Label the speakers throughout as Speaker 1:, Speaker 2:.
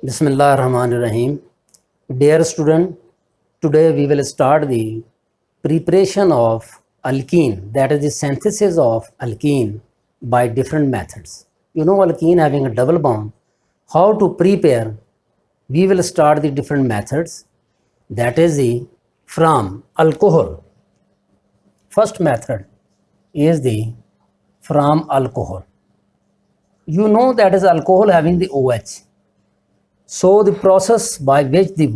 Speaker 1: Bismillahirrahmanirrahim. Dear student, today we will start the preparation of alkene, that is the synthesis of alkene by different methods. You know alkene having a double bond. How to prepare? We will start the different methods. That is the from alcohol. First method is the from alcohol. You know that is alcohol having the OH. So the process by which the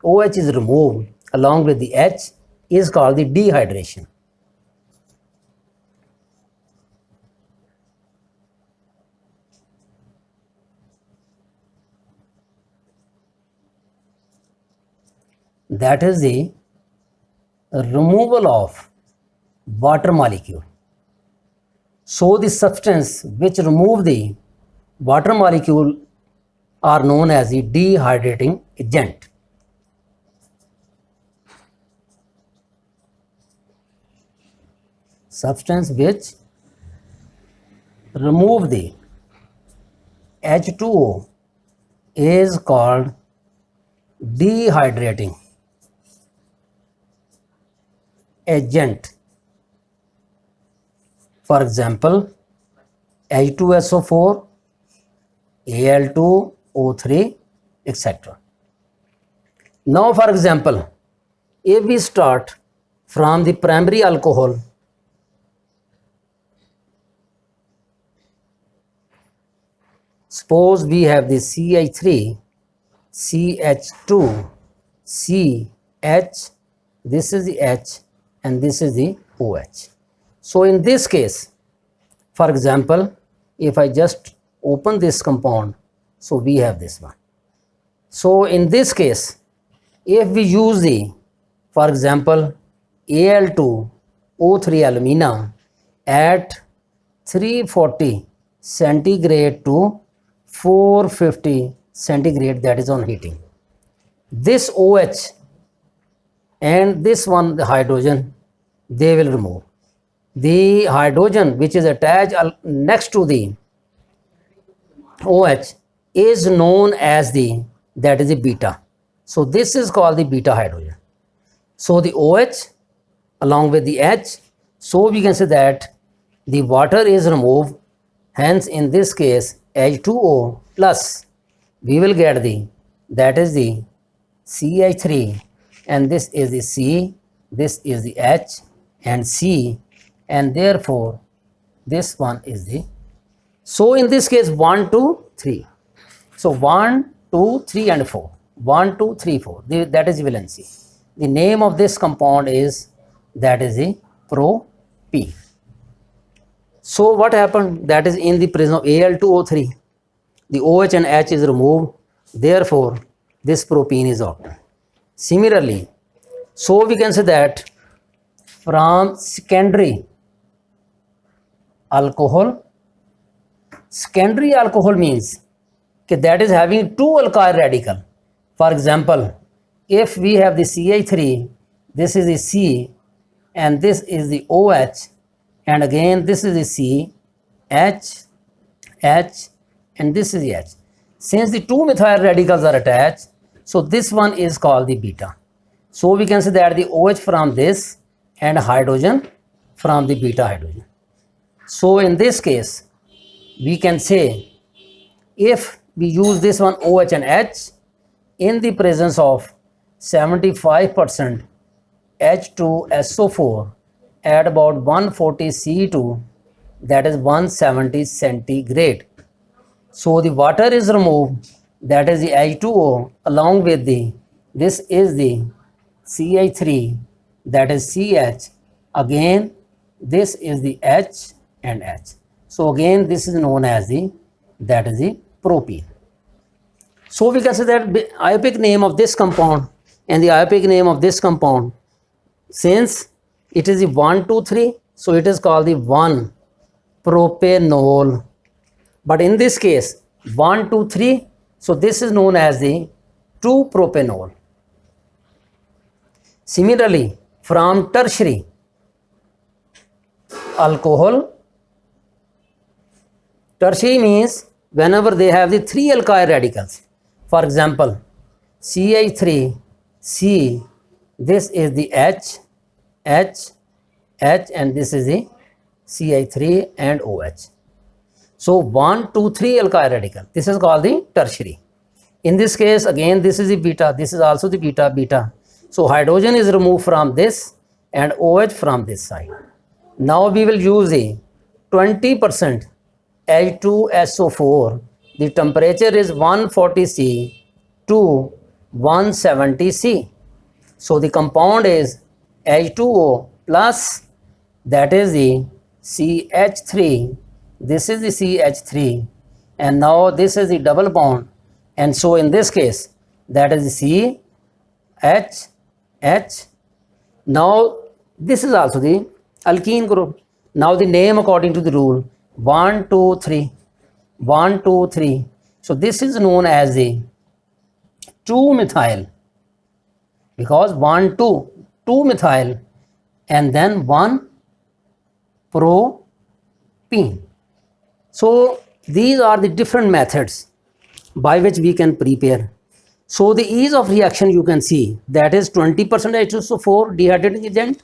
Speaker 1: OH is removed along with the H is called the dehydration. That is the removal of water molecule. So the substance which remove the water molecule are known as the dehydrating agent. Substance which remove the H2O is called dehydrating agent. For example, H2SO4, Al2O3, etc. Now, for example, if we start from the primary alcohol, suppose we have the CH3, CH2, CH, this is the H and this is the OH. So in this case, for example, if I just open this compound, so we have this one. So in this case, if we use the, for example, Al2O3 alumina at 340 centigrade to 450 centigrade, that is on heating. This OH and this one, the hydrogen, they will remove. The hydrogen which is attached next to the OH is known as the, that is the beta. So this is called the beta hydrogen. So the OH along with the H, so we can say that the water is removed, hence in this case H2O plus we will get the, that is the CH3 and this is the C, this is the H and C, and therefore this one is the, so in this case 1, 2, 3. So 1, 2, 3 and 4. 1, 2, 3, 4. That is valency. The name of this compound is, that is the propene. So what happened? That is in the presence of Al2O3, the OH and H is removed. Therefore, this propene is obtained. Similarly, so we can say that from secondary alcohol means that is having two alkyl radical. For example, if we have the CH3, this is the C and this is the OH, and again this is the C, H, H, and this is the H. Since the two methyl radicals are attached, so this one is called the beta. So we can say that the OH from this and hydrogen from the beta hydrogen. So in this case, we can say if we use this one OH and H in the presence of 75% H2SO4 at about 140 C2, that is 170 centigrade. So the water is removed, that is the H2O along with the, this is the CH3, that is CH, again this is the H and H. So again this is known as the, that is the propene. So we can say that IUPAC name of this compound and the IUPAC name of this compound, since it is the 1, 2, 3, so it is called the 1-propanol. But in this case 1, 2, 3, so this is known as the 2-propanol. Similarly, from tertiary alcohol, tertiary means whenever they have the three alkyl radicals. For example, CH3C, this is the H, and this is the CH3 and OH. So 1, 2, 3 alkyl radical. This is called the tertiary. In this case, again, this is the beta. This is also the beta. So hydrogen is removed from this and OH from this side. Now we will use a 20% H2SO4. The temperature is 140 C to 170 C. So the compound is H2O plus, that is the CH3. This is the CH3, and now this is the double bond, and so in this case that is the CH. Now this is also the alkene group. Now the name according to the rule 1, 2, 3, 1, 2, 3. So this is known as the 2-methyl, because 1, 2 methyl, and then 1 propene. So these are the different methods by which we can prepare. So the ease of reaction you can see, that is 20% H2SO4 dehydrating agent.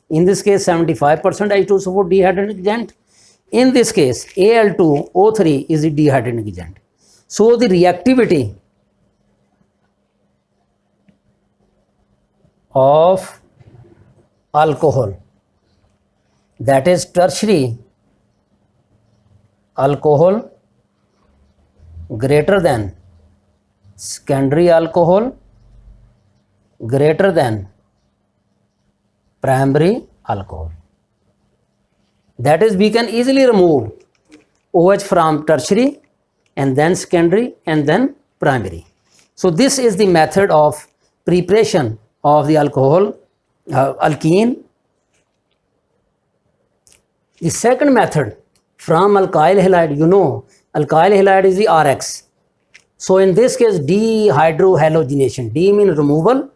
Speaker 1: In this case 75% H2SO4 dehydrating agent. In this case Al2O3 is the dehydrating agent. So the reactivity of alcohol, that is tertiary alcohol, greater than secondary alcohol, greater than primary alcohol. That is, we can easily remove OH from tertiary and then secondary and then primary. So this is the method of preparation of the alcohol alkene. The second method from alkyl halide, alkyl halide is the RX. So in this case dehydrohalogenation, D means removal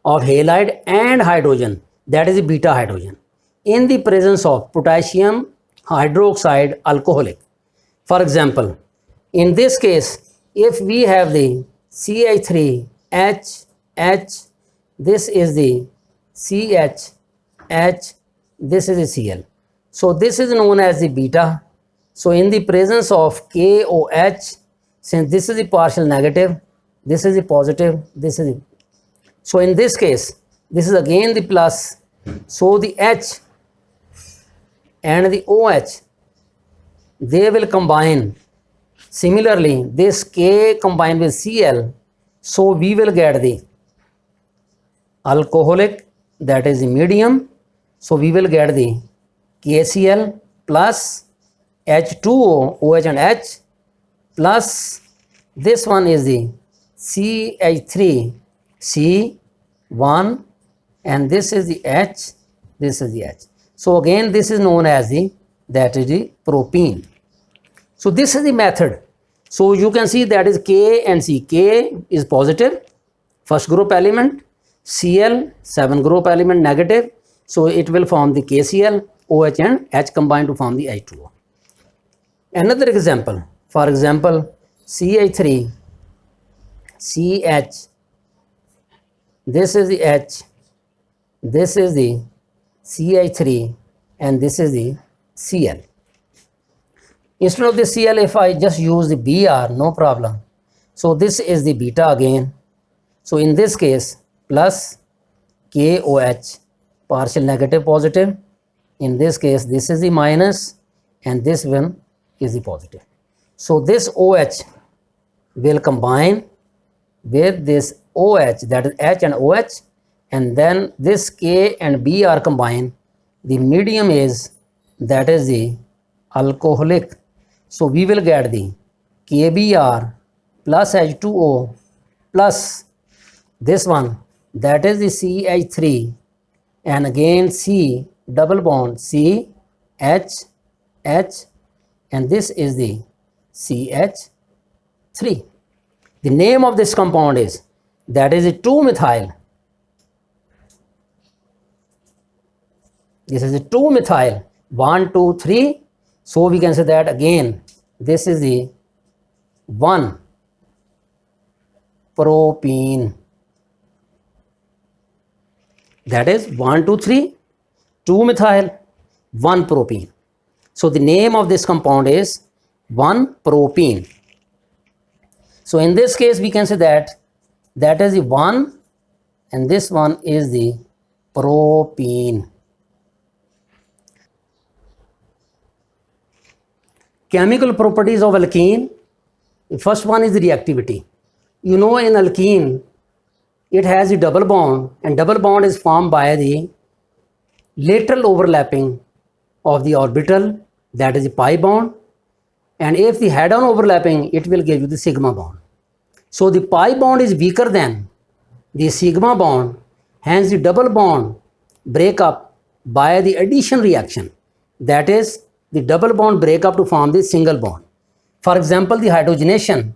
Speaker 1: of halide and hydrogen, that is the beta hydrogen, in the presence of potassium hydroxide alcoholic. For example, in this case, if we have the CH3H, this is the CH, this is the Cl. So this is known as the beta. So in the presence of KOH, since this is the partial negative, this is the positive, this is the, so in this case, this is again the plus. So the H and the OH, they will combine. Similarly, this K combined with Cl, so we will get the alcoholic, that is the medium. So we will get the KCl plus H2O, OH and H, plus this one is the CH3C1, and this is the H, this is the H. So again this is known as the, that is the propene. So this is the method. So you can see that is K and C. K is positive, first group element, Cl, 7 group element negative, so it will form the KCl, OH and H combined to form the H2O. Another example, for example, CH3, CH, this is the H, this is the CH3, and this is the Cl. Instead of the Cl, if I just use the Br, no problem. So this is the beta again. So in this case, plus KOH, partial negative positive. In this case, this is the minus, and this one is the positive. So this OH will combine with this OH, that is H and OH, and then this K and B are combined. The medium is, that is the alcoholic. So we will get the KBr plus H2O plus this one, that is the CH3, and again C double bond C, H, and this is the CH3. The name of this compound is, that is a 2-methyl. This is a 2-methyl, 1, 2, 3. So we can say that again, this is the 1 propene. That is 1, 2, 3, 2 methyl, 1 propene. So the name of this compound is 1 propene. So in this case we can say that is the 1 and this one is the propene. Chemical properties of alkene. The first one is the reactivity. You know, in alkene it has a double bond, and double bond is formed by the lateral overlapping of the orbital, that is the pi bond, and if the head-on overlapping, it will give you the sigma bond. So the pi bond is weaker than the sigma bond, hence the double bond break up by the addition reaction, that is the double bond break up to form the single bond. For example, the hydrogenation,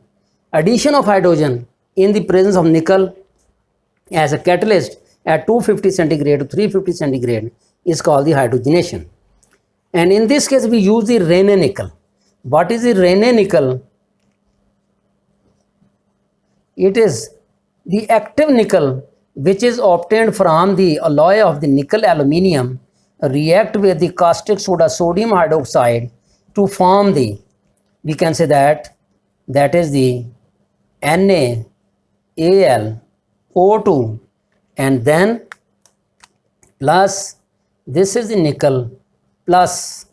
Speaker 1: addition of hydrogen in the presence of nickel as a catalyst at 250 centigrade to 350 centigrade is called the hydrogenation. And in this case we use the Raney nickel. What is the Raney nickel? It is the active nickel which is obtained from the alloy of the nickel aluminium react with the caustic soda sodium hydroxide to form the, we can say that is the NaAlO2, and then plus this is the nickel plus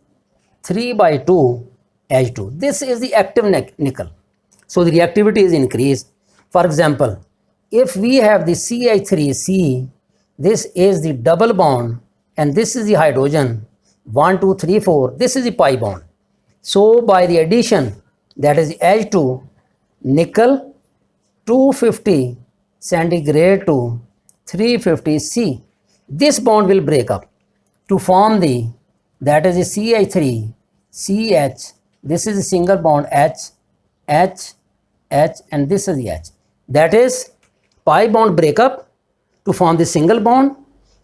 Speaker 1: 3/2 H2. This is the active nickel. So the reactivity is increased. For example, if we have the CH3C, this is the double bond and this is the hydrogen 1, 2, 3, 4. This is the pi bond. So by the addition, that is H2, nickel 250 centigrade to 350 C, this bond will break up to form the, that is the CH3 CH. This is a single bond H, H, H, and this is the H. That is pi bond break up to form the single bond,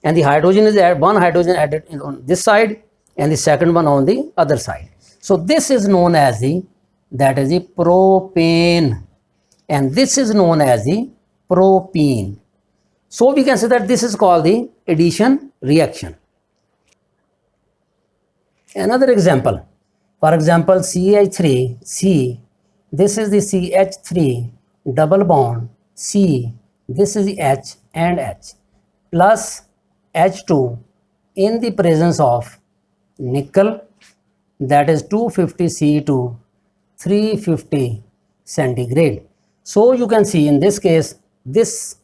Speaker 1: and the hydrogen is one hydrogen added on this side and the second one on the other side. So this is known as the, that is the propane, and this is known as the propene. So we can say that this is called the addition reaction. Another example, for example, CH3C, this is the CH3 double bond C, this is the H and H, plus H2 in the presence of nickel, that is 250 C to 350 centigrade. So you can see in this case, this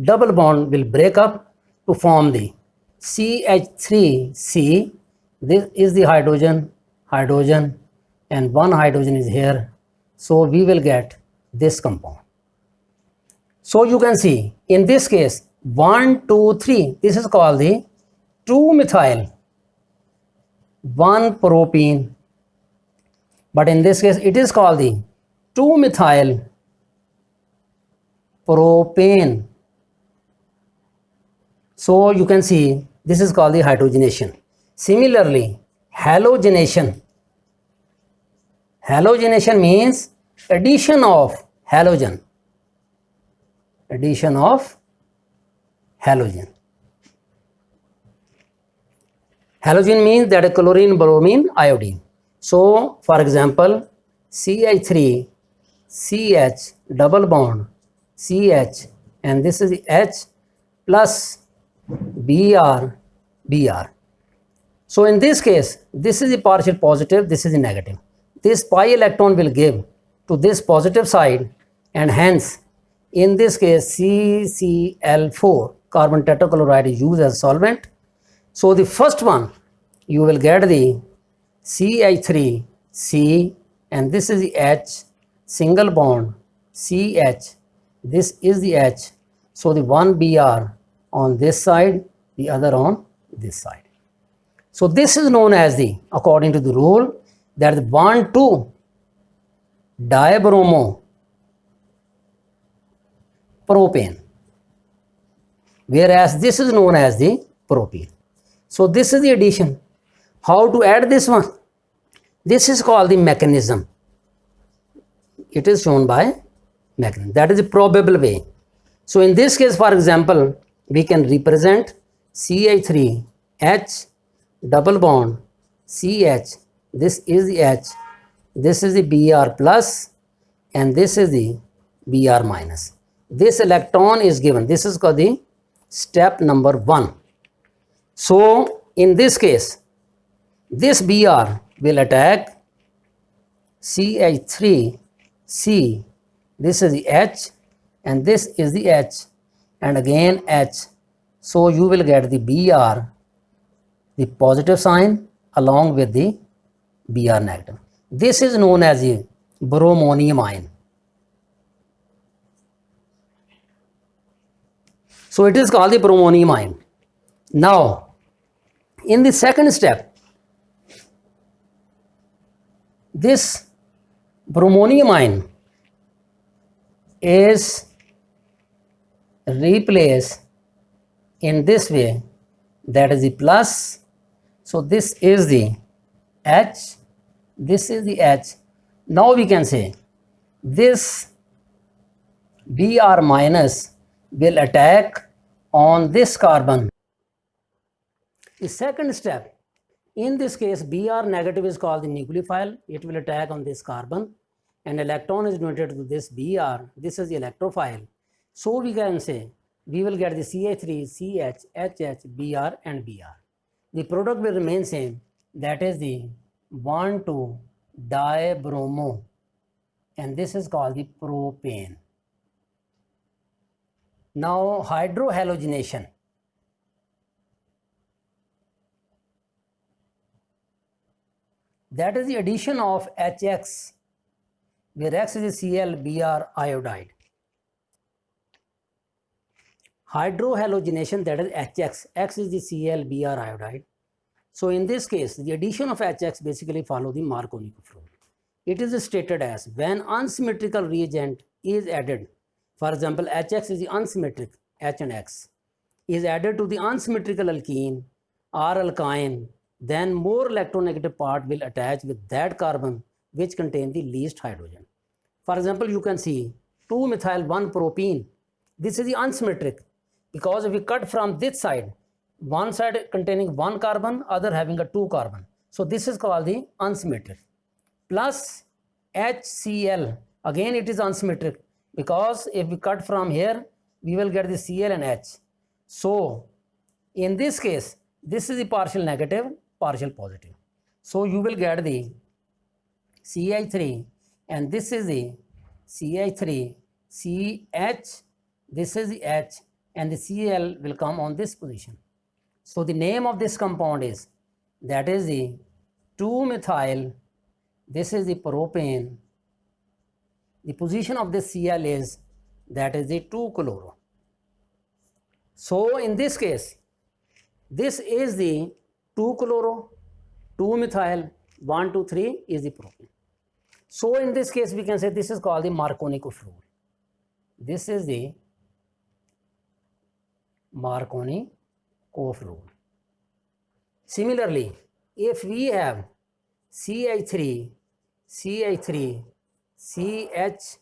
Speaker 1: double bond will break up to form the CH3C. This is the hydrogen, and one hydrogen is here. So we will get this compound. So you can see in this case 1, 2, 3, this is called the 2-methyl 1-propene, but in this case it is called the 2-methyl propane. So you can see this is called the hydrogenation. Similarly, halogenation. Halogenation means addition of halogen. Addition of halogen. Halogen means that a chlorine, bromine, iodine. So, for example, CH3, CH, double bond, CH, and this is the H plus Br, Br. So in this case, this is the partial positive, this is the negative. This pi electron will give to this positive side, and hence in this case CCl4, carbon tetrachloride, is used as solvent. So the first one you will get the CH3C, and this is the H, single bond CH, this is the H. So the one Br on this side, the other on this side. So this is known as the, according to the rule, that the bond to dibromo propane, whereas this is known as the propene. So this is the addition. How to add this one? This is called the mechanism. It is shown by mechanism. That is a probable way. So in this case, for example, we can represent CH3H double bond CH. This is the H, this is the Br plus, and this is the Br minus. This electron is given. This is called the step number 1. So in this case, this Br will attack CH3C. This is the H, and this is the H, and again H. So you will get the Br, the positive sign, along with the Br negative. This is known as a bromonium ion. So it is called the bromonium ion. Now, in the second step, this bromonium ion is replaced in this way, that is the plus. So this is the H, this is the H. Now we can say this Br minus will attack on this carbon. The second step, in this case, Br negative is called the nucleophile. It will attack on this carbon, and electron is donated to this Br. This is the electrophile. So we can say we will get the CH3, CH, HH, Br and Br. The product will remain same. That is the 1,2-dibromo, and this is called the propane. Now hydrohalogenation. That is the addition of HX, where X is the Cl-Br iodide. Hydrohalogenation, that is HX. X is the Cl-Br iodide. So in this case, the addition of HX basically follow the Markovnikov rule. It is stated as when unsymmetrical reagent is added, for example, HX is the unsymmetric, H and X, is added to the unsymmetrical alkene or alkyne, then more electronegative part will attach with that carbon which contain the least hydrogen. For example, you can see 2-methyl-1-propene. This is the unsymmetric, because if we cut from this side, one side containing 1 carbon, other having a 2 carbon. So this is called the unsymmetric. Plus HCl, again it is unsymmetric, because if we cut from here, we will get the Cl and H. So in this case, this is the partial negative, partial positive. So you will get the CH3, and this is the CH3, CH, this is the H, and the Cl will come on this position. So the name of this compound is, that is the 2-methyl, this is the propane. The position of this Cl is, that is the 2-chloro. So in this case, this is the 2-chloro, 2-methyl, 1, 2, 3 is the propane. So in this case, we can say this is called the Markovnikov rule. This is the Markovnikov rule. Similarly, if we have CH3, CH3, CH,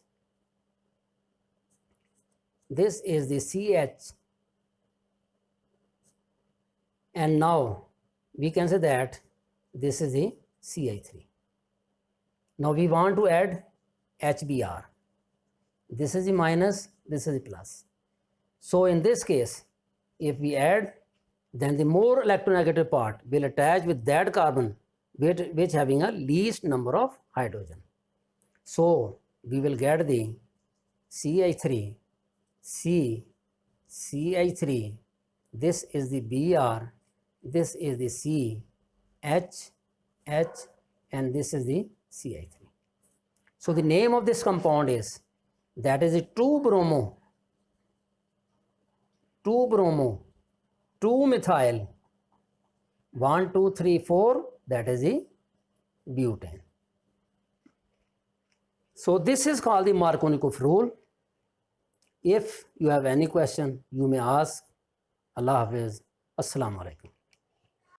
Speaker 1: this is the CH, and now we can say that this is the CH3. Now we want to add HBr. This is the minus, this is the plus. So in this case, if we add, then the more electronegative part will attach with that carbon which having a least number of hydrogen. So we will get the CH3, C, CH3, this is the Br, this is the C, H, H, and this is the CH3. So the name of this compound is, that is a 2-bromo, 2-methyl, 1, 2, 3, 4, that is the butane. So this is called the Markovnikov rule. If you have any question, you may ask. Allah Hafiz. Assalamu alaikum.